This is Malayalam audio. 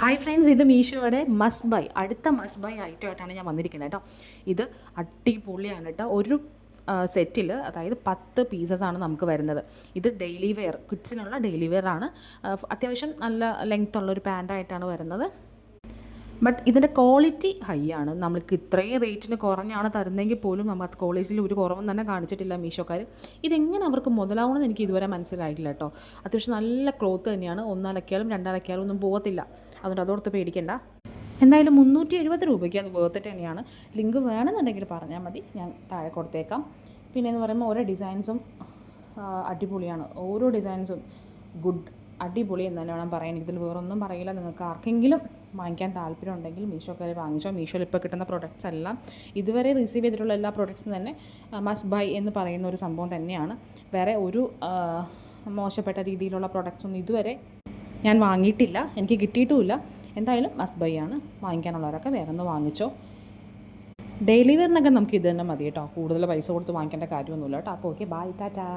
ഹായ് ഫ്രണ്ട്സ്, ഇത് മീഷോയുടെ മസ്റ്റ് ബൈ അടുത്ത മസ്റ്റ് ബൈ ഐറ്റമായിട്ടാണ് ഞാൻ വന്നിരിക്കുന്നത് കേട്ടോ. ഇത് അടിപൊളിയാണ് കേട്ടോ. ഒരു സെറ്റിൽ അതായത് 10 പീസസാണ് നമുക്ക് വരുന്നത്. ഇത് ഡെയിലി വെയർ, കിഡ്സിനുള്ള ഡെയിലി വെയർ ആണ്. അത്യാവശ്യം നല്ല ലെങ്ത് ഉള്ളൊരു പാൻറ്റായിട്ടാണ് വരുന്നത്. ബട്ട് ഇതിൻ്റെ ക്വാളിറ്റി ഹൈ ആണ്. നമ്മൾക്ക് ഇത്രയും റേറ്റിന് കുറഞ്ഞാണ് തരുന്നതെങ്കിൽ പോലും നമ്മൾ അത് ക്വാളിറ്റിയിൽ ഒരു കുറവും തന്നെ കാണിച്ചിട്ടില്ല മീഷോക്കാർ. ഇതെങ്ങനെ അവർക്ക് മുതലാവണമെന്ന് എനിക്ക് ഇതുവരെ മനസ്സിലായിട്ടില്ല കേട്ടോ. അത്യാവശ്യം നല്ല ക്ലോത്ത് തന്നെയാണ്. 1 അലക്കിയാലും 2 അലക്കിയാലും ഒന്നും പോകത്തില്ല. അതുകൊണ്ട് അതോർത്ത് പേടിക്കേണ്ട. എന്തായാലും 370 രൂപയ്ക്ക് അത് വേർത്തിട്ട് തന്നെയാണ്. ലിങ്ക് വേണമെന്നുണ്ടെങ്കിൽ പറഞ്ഞാൽ മതി, ഞാൻ താഴെ കൊടുത്തേക്കാം. പിന്നെ എന്ന് പറയുമ്പോൾ ഓരോ ഡിസൈൻസും അടിപൊളിയാണ്. ഓരോ ഡിസൈൻസും ഗുഡ്, അടിപൊളി എന്ന് തന്നെ വേണം പറയാൻ. ഇതിൽ വേറൊന്നും പറയില്ല. നിങ്ങൾക്ക് ആർക്കെങ്കിലും വാങ്ങിക്കാൻ താല്പര്യം ഉണ്ടെങ്കിൽ മീഷോക്കാർ വാങ്ങിച്ചോ. മീഷോയിൽ ഇപ്പോൾ കിട്ടുന്ന പ്രൊഡക്ട്സ് എല്ലാം, ഇതുവരെ റിസീവ് ചെയ്തിട്ടുള്ള എല്ലാ പ്രൊഡക്ട്സും തന്നെ മസ്റ്റ് ബൈ എന്ന് പറയുന്ന ഒരു സംഭവം തന്നെയാണ്. വേറെ ഒരു മോശപ്പെട്ട രീതിയിലുള്ള പ്രൊഡക്ട്സ് ഒന്നും ഇതുവരെ ഞാൻ വാങ്ങിയിട്ടില്ല, എനിക്ക് കിട്ടിയിട്ടുമില്ല. എന്തായാലും മസ്റ്റ് ബൈ ആണ്. വാങ്ങിക്കാനുള്ളവരൊക്കെ വേറെ ഒന്ന് വാങ്ങിച്ചോ. ഡെയിലി വെയറിനൊക്കെ നമുക്ക് ഇത് തന്നെ മതി കേട്ടോ. കൂടുതൽ പൈസ കൊടുത്ത് വാങ്ങിക്കേണ്ട കാര്യമൊന്നുമില്ല കേട്ടോ. അപ്പോൾ ഓക്കെ, ബൈ, ടാറ്റാ.